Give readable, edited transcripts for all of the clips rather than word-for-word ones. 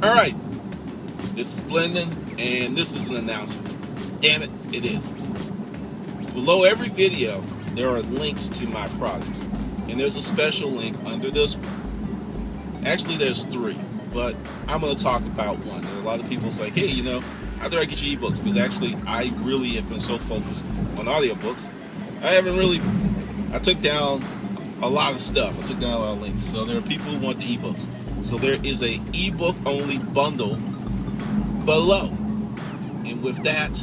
Alright, this is Glendon, and this is an announcement. Damn it, it is. Below every video, there are links to my products. And there's a special link under this one. Actually, there's three, but I'm going to talk about one. There are a lot of people say, hey, how do I get your ebooks? Because actually, I really have been so focused on audiobooks. I took down a lot of stuff. I took down a lot of links. So there are people who want the ebooks. So there is a ebook only bundle below. And with that,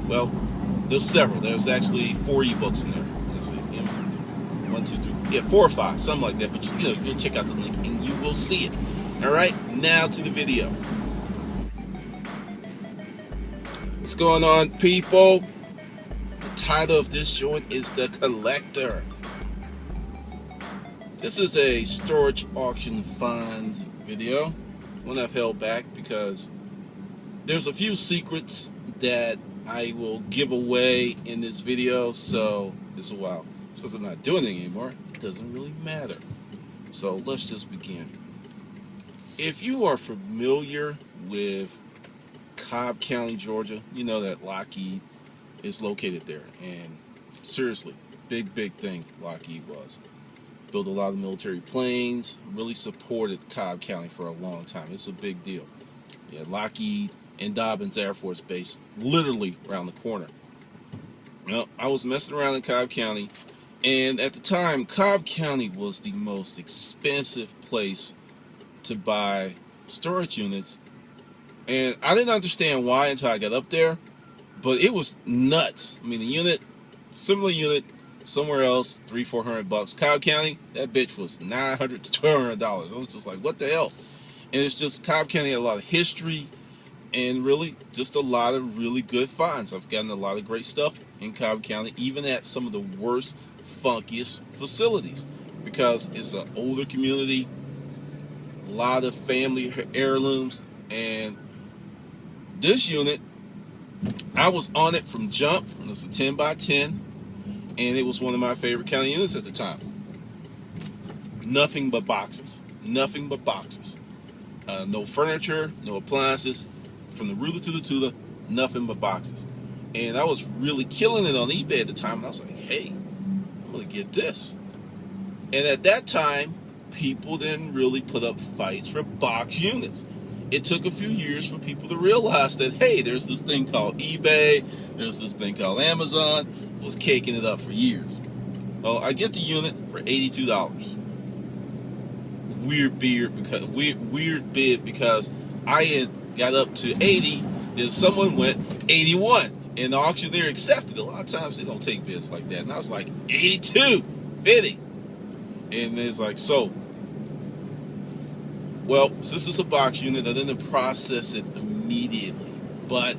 well, there's several. There's actually 4 ebooks in there. Let's see, 1, 2, 3, yeah, 4 or 5, something like that. But you'll check out the link and you will see it. All right, now to the video. What's going on, people? The title of this joint is The Collector. This is a storage auction find video, one I've held back because there's a few secrets that I will give away in this video, so it's a while. Since I'm not doing it anymore, it doesn't really matter. So let's just begin. If you are familiar with Cobb County, Georgia, you know that Lockheed is located there. And seriously, big thing Lockheed was. Built a lot of military planes, really supported Cobb County for a long time. It's a big deal. Yeah, Lockheed and Dobbins Air Force Base, literally around the corner. Well, I was messing around in Cobb County, and at the time, Cobb County was the most expensive place to buy storage units. And I didn't understand why until I got up there, but it was nuts. I mean, similar unit, somewhere else, $300-400. Cobb County, that bitch was $900 to $1,200. I was just like, what the hell? And it's just Cobb County had a lot of history and really just a lot of really good finds. I've gotten a lot of great stuff in Cobb County, even at some of the worst, funkiest facilities, because it's an older community, a lot of family heirlooms. And this unit, I was on it from jump. It was a 10 by 10. And it was one of my favorite county units at the time. Nothing but boxes. Nothing but boxes. No furniture, no appliances. From the ruler to the tutor, nothing but boxes. And I was really killing it on eBay at the time. And I was like, hey, I'm going to get this. And at that time, people didn't really put up fights for box units. It took a few years for people to realize that, hey, there's this thing called eBay. There's this thing called Amazon. Was caking it up for years. Well, I get the unit for $82. Weird bid because I had got up to 80, then someone went 81, and the auctioneer accepted. A lot of times they don't take bids like that, and I was like 82, 50, and it's like, so. Well, since it's a box unit, I didn't process it immediately, but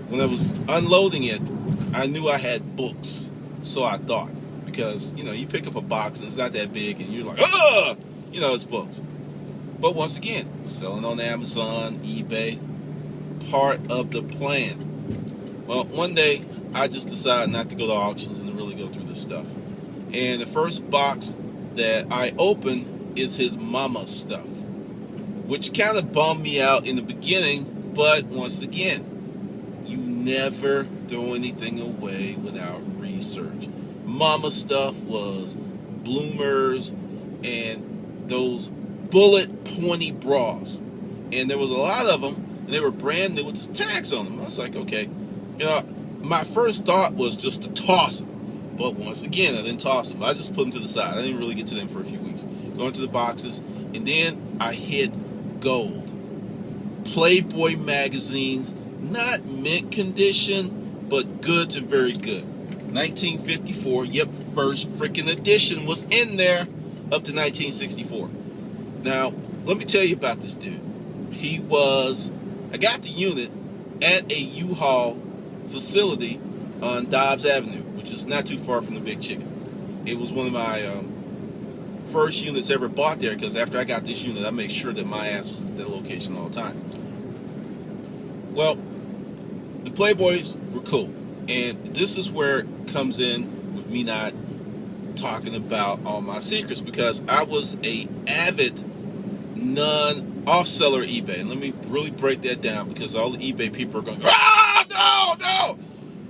when I was unloading it, I knew I had books, so I thought, because you pick up a box and it's not that big, and you're like, it's books. But once again, selling on Amazon, eBay, part of the plan. Well, one day I just decided not to go to auctions and to really go through this stuff. And the first box that I opened is his mama's stuff, which kind of bummed me out in the beginning. But once again, you never throw anything away without research. Mama stuff was bloomers and those bullet pointy bras. And there was a lot of them, and they were brand new with tags on them. I was like, okay. My first thought was just to toss them. But once again, I didn't toss them. I just put them to the side. I didn't really get to them for a few weeks. Going to the boxes, and then I hit gold. Playboy magazines, not mint condition, but good to very good. 1954, yep, first freaking edition was in there up to 1964. Now, let me tell you about this dude. I got the unit at a U-Haul facility on Dobbs Avenue, which is not too far from the Big Chicken. It was one of my first units ever bought there, because after I got this unit, I made sure that my ass was at that location all the time. Well, the Playboys were cool, and this is where it comes in with me not talking about all my secrets, because I was a avid off seller eBay. And let me really break that down, because all the eBay people are going, no.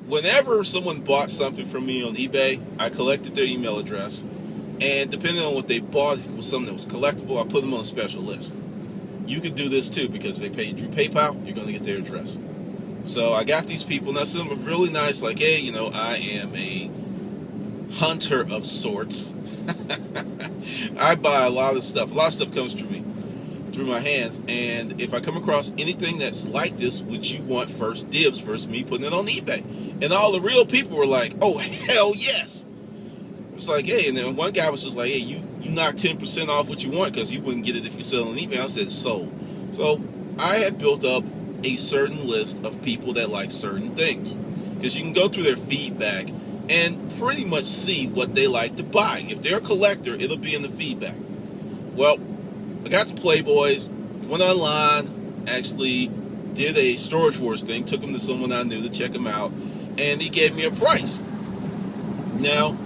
Whenever someone bought something from me on eBay, I collected their email address, and depending on what they bought, if it was something that was collectible, I put them on a special list. You could do this too, because if they paid through PayPal, you're going to get their address. So I got these people, and I sent them a really nice, like, hey, I am a hunter of sorts. I buy a lot of stuff. A lot of stuff comes through me, through my hands, and if I come across anything that's like this, would you want first dibs versus me putting it on eBay? And all the real people were like, oh, hell yes. It's like, hey, and then one guy was just like, hey, you knock 10% off what you want, because you wouldn't get it if you sell on eBay. I said, sold. So I had built up a certain list of people that like certain things, because you can go through their feedback and pretty much see what they like to buy. If they're a collector, it'll be in the feedback. Well, I got the Playboys, went online, actually did a Storage Wars thing, took them to someone I knew to check them out, and he gave me a price. Now,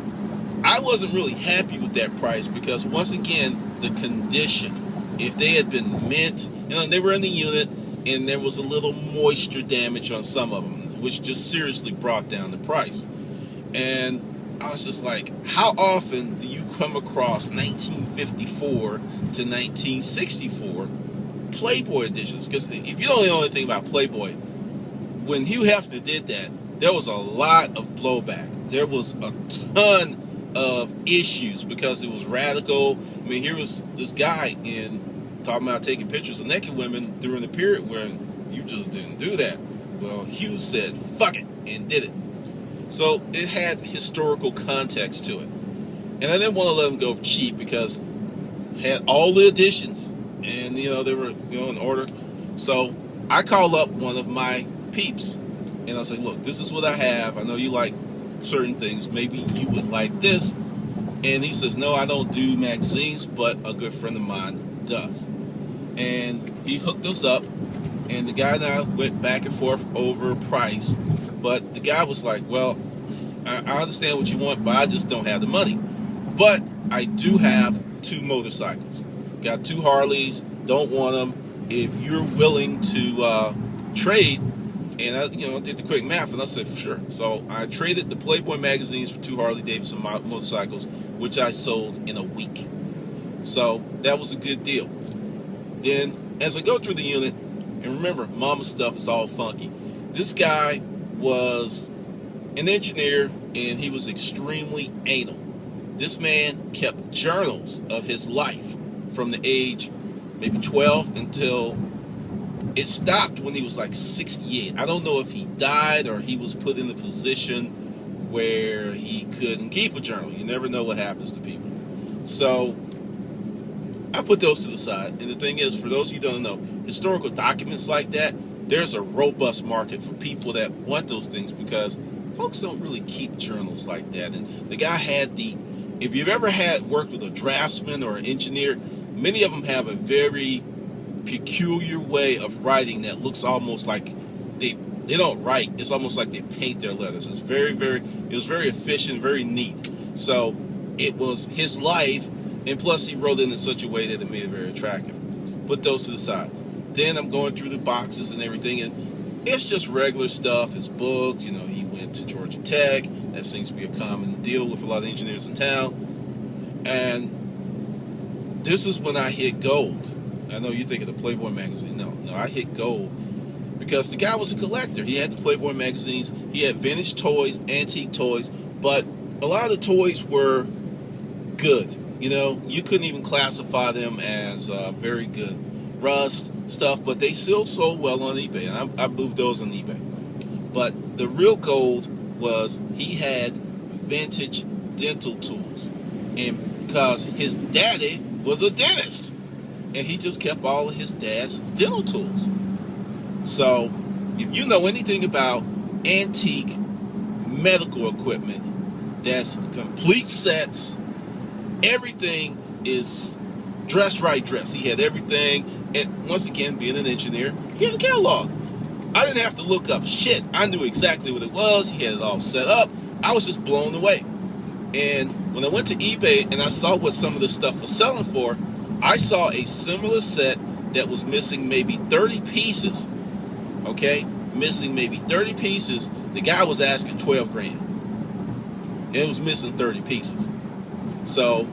I wasn't really happy with that price, because once again, the condition, if they had been mint, they were in the unit, and there was a little moisture damage on some of them, which just seriously brought down the price. And I was just like, how often do you come across 1954 to 1964 Playboy editions? Because if you don't know anything about Playboy, when Hugh Hefner did that, there was a lot of blowback. There was a ton of issues, because it was radical. I mean, here was this guy talking about taking pictures of naked women during the period where you just didn't do that. Well, Hugh said, fuck it, and did it. So it had historical context to it. And I didn't want to let them go cheap, because it had all the editions, and they were in order. So I called up one of my peeps, and I said, look, this is what I have. I know you like certain things. Maybe you would like this. And he says, no, I don't do magazines, but a good friend of mine does. And he hooked us up, and the guy and I went back and forth over price. But the guy was like, well, I understand what you want, but I just don't have the money. But I do have 2 motorcycles. Got 2 Harleys, don't want them. If you're willing to trade, and I did the quick math, and I said, sure. So I traded the Playboy magazines for 2 Harley-Davidson motorcycles, which I sold in a week. So that was a good deal. Then, as I go through the unit, and remember, mama stuff is all funky. This guy was an engineer, and he was extremely anal. This man kept journals of his life from the age maybe 12 until it stopped when he was like 68. I don't know if he died or he was put in a position where he couldn't keep a journal. You never know what happens to people. So I put those to the side. And the thing is, for those of you who don't know, historical documents like that, there's a robust market for people that want those things, because folks don't really keep journals like that. And the guy had if you've ever worked with a draftsman or an engineer, many of them have a very peculiar way of writing that looks almost like they don't write. It's almost like they paint their letters. It's it was very efficient, very neat. So it was his life, and plus he wrote it in such a way that it made it very attractive. Put those to the side. Then I'm going through the boxes and everything, and it's just regular stuff. It's books. He went to Georgia Tech. That seems to be a common deal with a lot of engineers in town. And this is when I hit gold. I know you think of the Playboy magazine. No, I hit gold, because the guy was a collector. He had the Playboy magazines. He had vintage toys, antique toys, but a lot of the toys were good. You couldn't even classify them as very good. Rust stuff, but they still sold well on eBay, and I moved those on eBay. But the real gold was he had vintage dental tools, and because his daddy was a dentist, and he just kept all of his dad's dental tools. So if you know anything about antique medical equipment, that's complete sets, everything is dressed right dressed. He had everything. And once again, being an engineer, he had a catalog. I didn't have to look up shit. I knew exactly what it was. He had it all set up. I was just blown away. And when I went to eBay and I saw what some of this stuff was selling for, I saw a similar set that was missing maybe 30 pieces. Okay, missing maybe 30 pieces. The guy was asking 12 grand, and it was missing 30 pieces. So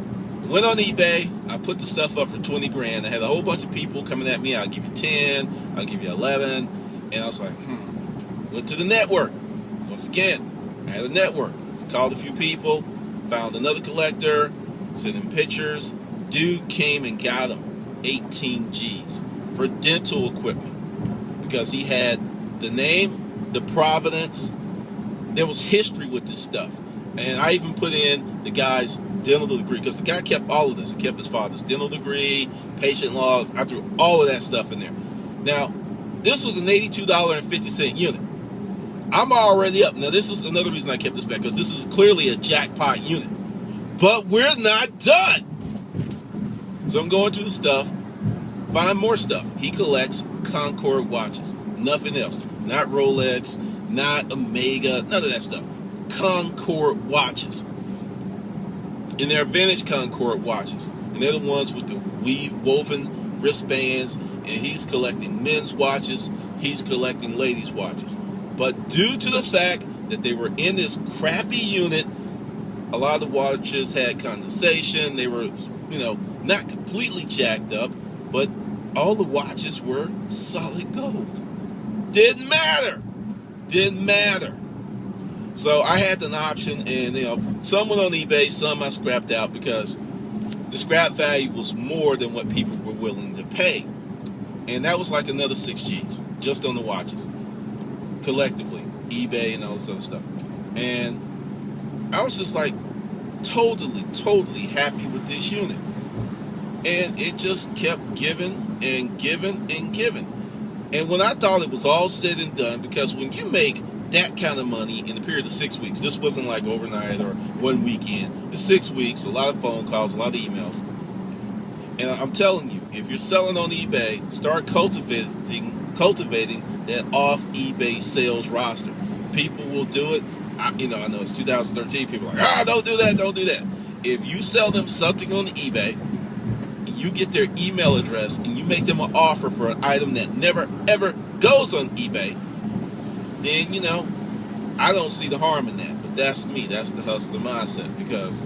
went on eBay. I put the stuff up for 20 grand. I had a whole bunch of people coming at me. I'll give you 10. I'll give you 11. And I was like, Went to the network. Once again, I had a network. Called a few people. Found another collector. Sent him pictures. Dude came and got him 18 G's for dental equipment. Because he had the name, the provenance. There was history with this stuff. And I even put in the guy's dental degree, because the guy kept all of this. He kept his father's dental degree, patient logs. I threw all of that stuff in there. Now, this was an $82.50 unit. I'm already up. Now, this is another reason I kept this back, because this is clearly a jackpot unit. But we're not done. So I'm going through the stuff, find more stuff. He collects Concord watches. Nothing else. Not Rolex, not Omega, none of that stuff. Concord watches. And they're vintage Concord watches. And they're the ones with the woven wristbands. And he's collecting men's watches. He's collecting ladies' watches. But due to the fact that they were in this crappy unit, a lot of the watches had condensation. They were, not completely jacked up. But all the watches were solid gold. Didn't matter. So I had an option, and some went on eBay, some I scrapped out, because the scrap value was more than what people were willing to pay. And that was like another 6 G's just on the watches, collectively, eBay and all this other stuff. And I was just like totally happy with this unit. And it just kept giving and giving and giving. And when I thought it was all said and done, because when you make that kind of money in the period of 6 weeks, this wasn't like overnight or one weekend. It's 6 weeks, a lot of phone calls, a lot of emails. And I'm telling you, if you're selling on eBay, start cultivating that off eBay sales roster. People will do it. I know it's 2013. People are like, don't do that. If you sell them something on eBay, you get their email address, and you make them an offer for an item that never ever goes on eBay, then I don't see the harm in that. But that's me. That's the hustler mindset, because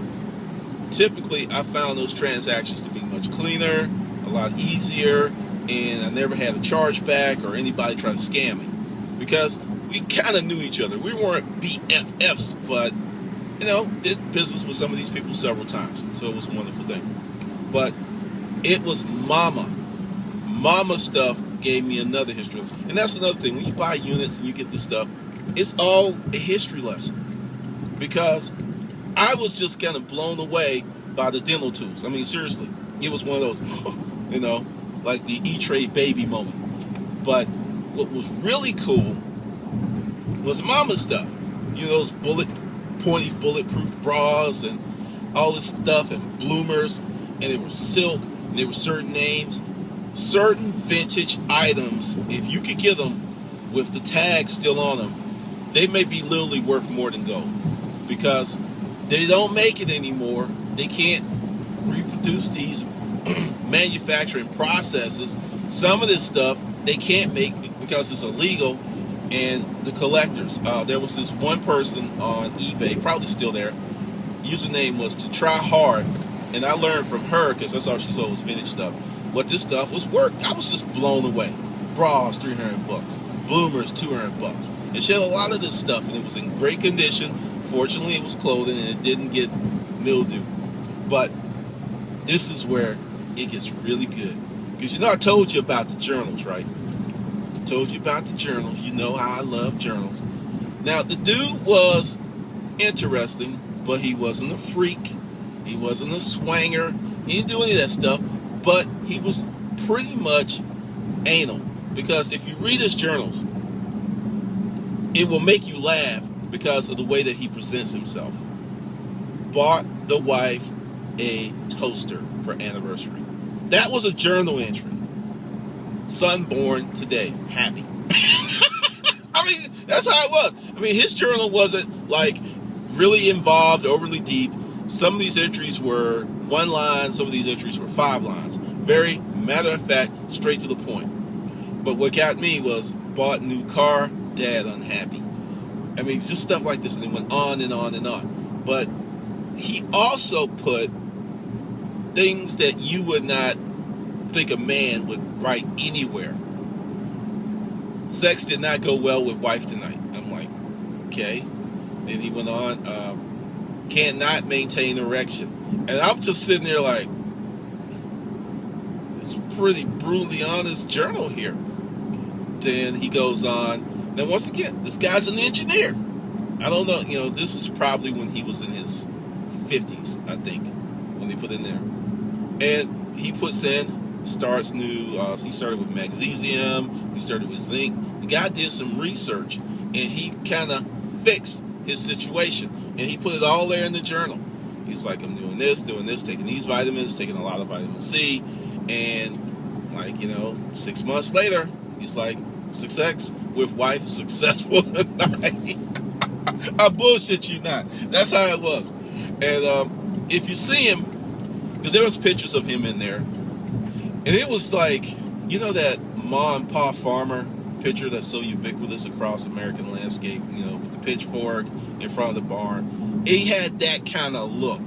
typically I found those transactions to be much cleaner, a lot easier, and I never had a chargeback or anybody try to scam me, because we kind of knew each other. We weren't BFFs, but did business with some of these people several times, so it was a wonderful thing. But it was Mama stuff gave me another history lesson. And that's another thing. When you buy units and you get this stuff, it's all a history lesson. Because I was just kind of blown away by the dental tools. I mean, seriously, it was one of those, like the E-Trade baby moment. But what was really cool was Mama stuff. Those pointy bulletproof bras and all this stuff, and bloomers, and they were silk. There were certain names, certain vintage items. If you could get them with the tag still on them, they may be literally worth more than gold, because they don't make it anymore. They can't reproduce these manufacturing processes. Some of this stuff they can't make because it's illegal. And the collectors, there was this one person on eBay, probably still there. Username was To Try Hard. And I learned from her, because that's all she sold was vintage stuff, what this stuff was worth. I was just blown away. Bras, $300. Bloomers, $200. And she had a lot of this stuff, and it was in great condition. Fortunately, it was clothing, and it didn't get mildew. But this is where it gets really good. Because I told you about the journals, right? I told you about the journals. You know how I love journals. Now, the dude was interesting, but he wasn't a freak. He wasn't a swanger. He didn't do any of that stuff. But he was pretty much anal. Because if you read his journals, it will make you laugh because of the way that he presents himself. Bought the wife a toaster for anniversary. That was a journal entry. Son born today. Happy. I mean, that's how it was. I mean, his journal wasn't like really involved, overly deep. Some of these entries were 1 line, some of these entries were 5 lines. Very matter of fact, straight to the point. But what got me was bought new car, dad unhappy. I mean, just stuff like this, and it went on and on and on. But he also put things that you would not think a man would write anywhere. Sex did not go well with wife tonight. I'm like, okay. Then he went on, cannot maintain erection. And I'm just sitting there like, it's a pretty brutally honest journal here. Then he goes on. Then once again, this guy's an engineer. I don't know, this was probably when he was in his 50s, I think, when they put in there. And he puts in, starts new, he started with Magzine, he started with zinc. The guy did some research, and he kind of fixed his situation. And he put it all there in the journal. He's like, I'm doing this, taking these vitamins, taking a lot of vitamin C. And 6 months later, he's like, success with wife, successful tonight. I bullshit you not. That's how it was. And if you see him, because there was pictures of him in there, and it was like, that ma and pa farmer picture that's so ubiquitous across American landscape, with the pitchfork in front of the barn. He had that kind of look.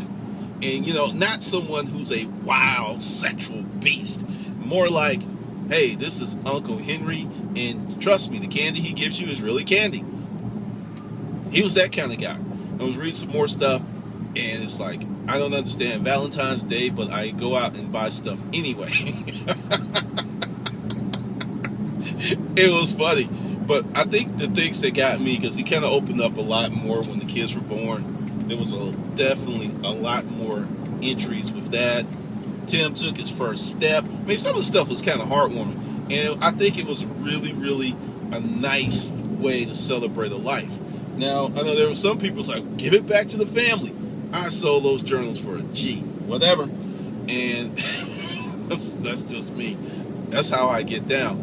And, not someone who's a wild sexual beast. More like, hey, this is Uncle Henry, and trust me, the candy he gives you is really candy. He was that kind of guy. I was reading some more stuff, and it's like, I don't understand Valentine's Day, but I go out and buy stuff anyway. It was funny. But I think the things that got me, because he kind of opened up a lot more when the kids were born. There was definitely a lot more entries with that. Tim took his first step. I mean, some of the stuff was kind of heartwarming. And I think it was really, really a nice way to celebrate a life. Now, I know there were some people who's like, give it back to the family. I sold those journals for a G, whatever. And that's just me. That's how I get down.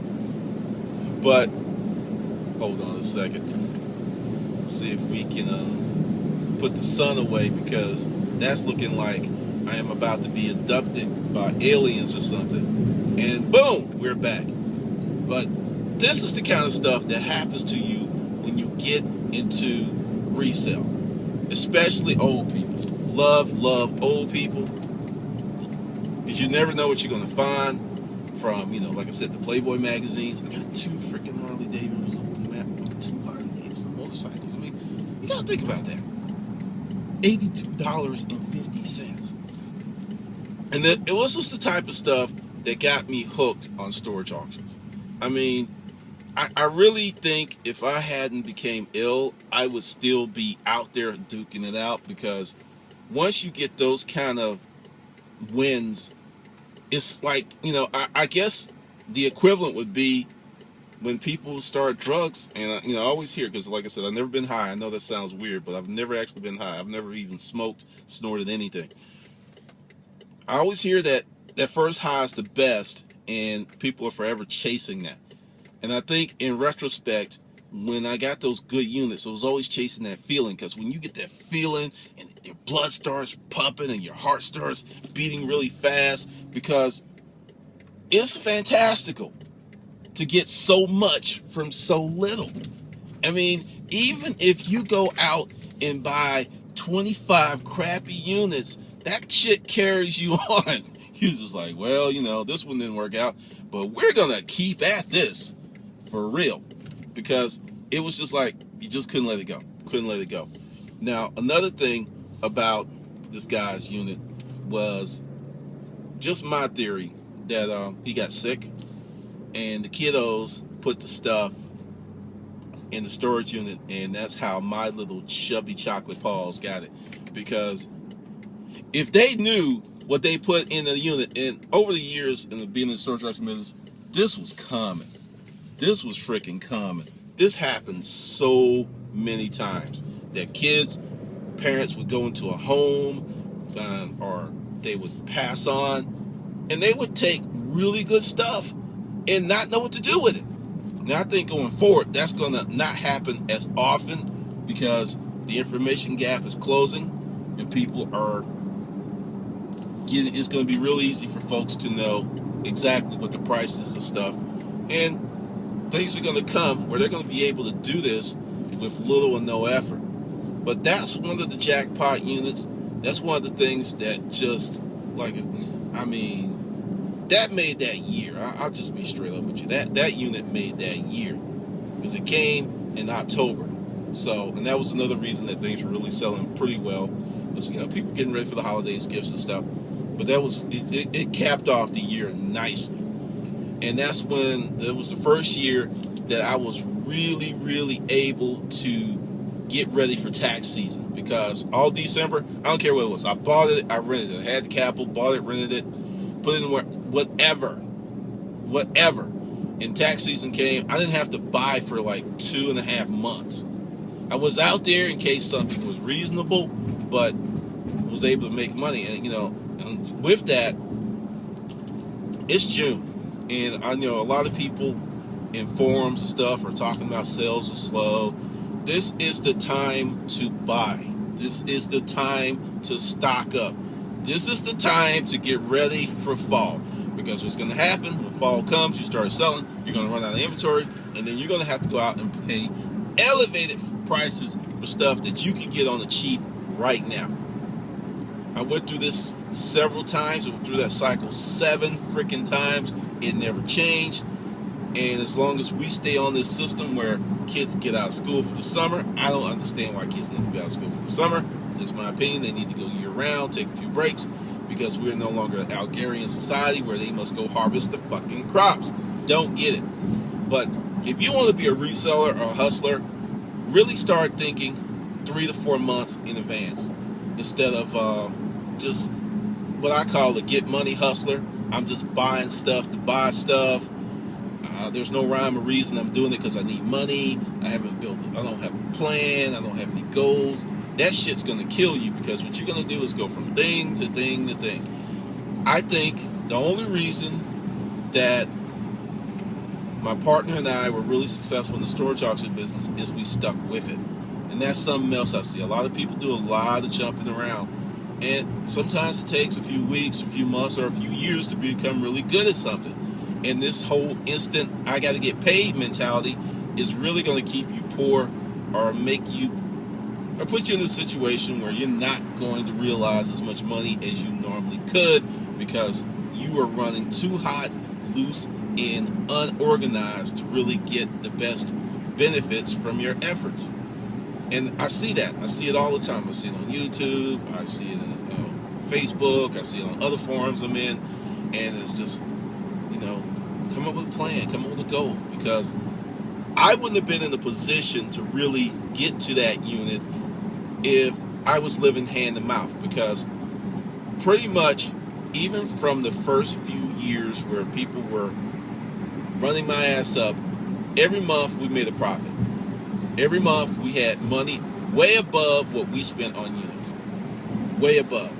But, hold on a second. Let's see if we can put the sun away, because that's looking like I am about to be abducted by aliens or something. And boom, we're back. But this is the kind of stuff that happens to you when you get into resale. Especially old people. Love old people. Because you never know what you're going to find from, like I said, the Playboy magazines. I got 2 freaking Harley Davidson motorcycles. I mean, you got to think about that. $82.50. And it was just the type of stuff that got me hooked on storage auctions. I mean, I really think if I hadn't became ill, I would still be out there duking it out, because once you get those kind of wins, it's like, I guess the equivalent would be when people start drugs. And I always hear, because like I said, I've never been high. I know that sounds weird, but I've never actually been high. I've never even smoked, snorted anything. I always hear that first high is the best, and people are forever chasing that. And I think in retrospect, when I got those good units, I was always chasing that feeling, because when you get that feeling and your blood starts pumping and your heart starts beating really fast, because it's fantastical to get so much from so little. I mean, even if you go out and buy 25 crappy units, that shit carries you on. You're just like, well, this one didn't work out, but we're going to keep at this for real. Because it was just like, you just couldn't let it go. Couldn't let it go. Now, another thing about this guy's unit was just my theory that he got sick, and the kiddos put the stuff in the storage unit, and that's how my little chubby chocolate paws got it. Because if they knew what they put in the unit, and over the years in being in the storage auction business, this was common. This was freaking common. This happened so many times that parents would go into a home, or they would pass on, and they would take really good stuff and not know what to do with it. Now, I think going forward, that's going to not happen as often, because the information gap is closing, and people are it's going to be real easy for folks to know exactly what the prices of stuff, and things are going to come where they're going to be able to do this with little or no effort. But that's one of the jackpot units. That's one of the things that just, like, I mean, that made that year. I'll just be straight up with you. That unit made that year because it came in October. So, and that was another reason that things were really selling pretty well. Was, people getting ready for the holidays, gifts and stuff. But that was it capped off the year nicely. And that's when it was the first year that I was really, really able to get ready for tax season, because all December, I don't care what it was, I bought it, I rented it, I had the capital, bought it, rented it, put it in whatever. And tax season came, I didn't have to buy for like 2.5 months. I was out there in case something was reasonable, but was able to make money. And and with that, it's June. And I know a lot of people in forums and stuff are talking about sales are slow. This is the time to buy. This is the time to stock up. This is the time to get ready for fall. Because what's going to happen when fall comes, you start selling, you're going to run out of inventory, and then you're going to have to go out and pay elevated prices for stuff that you can get on the cheap right now. I went through this several times. I went through that cycle 7 freaking times. It never changed. And as long as we stay on this system where kids get out of school for the summer, I don't understand why kids need to be out of school for the summer. Just my opinion. They need to go year round, take a few breaks, because we're no longer an agrarian society where they must go harvest the fucking crops. Don't get it. But if you want to be a reseller or a hustler, really start thinking 3 to 4 months in advance instead of just what I call a get money hustler. I'm just buying stuff to buy stuff. There's no rhyme or reason. I'm doing it because I need money. I don't have a plan. I don't have any goals. That shit's going to kill you, because what you're going to do is go from thing to thing to thing. I think the only reason that my partner and I were really successful in the storage auction business is we stuck with it. And that's something else I see. A lot of people do a lot of jumping around. And sometimes it takes a few weeks, a few months, or a few years to become really good at something. And this whole instant, I got to get paid mentality is really going to keep you poor, or put you in a situation where you're not going to realize as much money as you normally could, because you are running too hot, loose, and unorganized to really get the best benefits from your efforts. And I see that. I see it all the time. I see it on YouTube. I see it on Facebook. I see it on other forums I'm in. And it's just, come up with a plan, come up with a goal. Because I wouldn't have been in a position to really get to that unit if I was living hand to mouth. Because pretty much, even from the first few years where people were running my ass up, every month we made a profit. Every month we had money way above what we spent on units. Way above.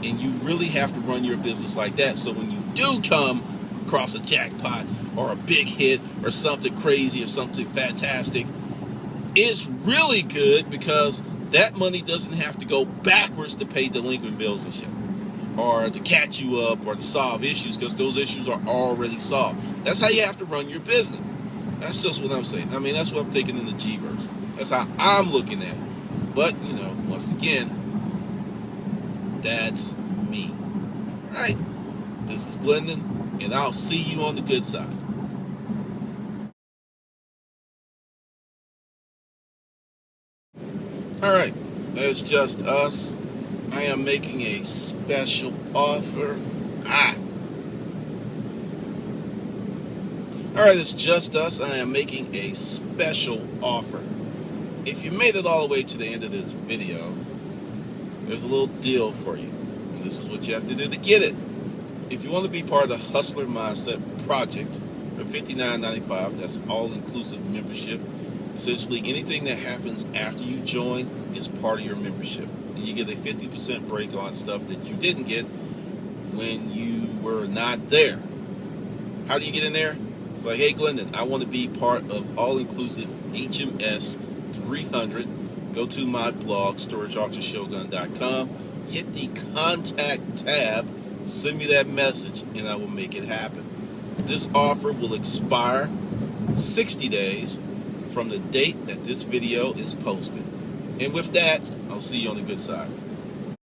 And you really have to run your business like that. So when you do come across a jackpot or a big hit or something crazy or something fantastic, it's really good, because that money doesn't have to go backwards to pay delinquent bills and shit, or to catch you up, or to solve issues, because those issues are already solved. That's how you have to run your business. That's just what I'm saying. I mean, that's what I'm thinking in the G-verse. That's how I'm looking at it. But, once again, that's me. All right. This is Glendon, and I'll see you on the good side. All right. It's just us. I am making a special offer. Alright, it's just us. I am making a special offer. If you made it all the way to the end of this video, there's a little deal for you. And this is what you have to do to get it. If you want to be part of the Hustler Mindset Project for $59.95, that's all-inclusive membership. Essentially, anything that happens after you join is part of your membership. And you get a 50% break on stuff that you didn't get when you were not there. How do you get in there? It's like, hey, Glendon, I want to be part of all-inclusive HMS 300. Go to my blog, storageauctionshogun.com. Hit the contact tab. Send me that message, and I will make it happen. This offer will expire 60 days from the date that this video is posted. And with that, I'll see you on the good side.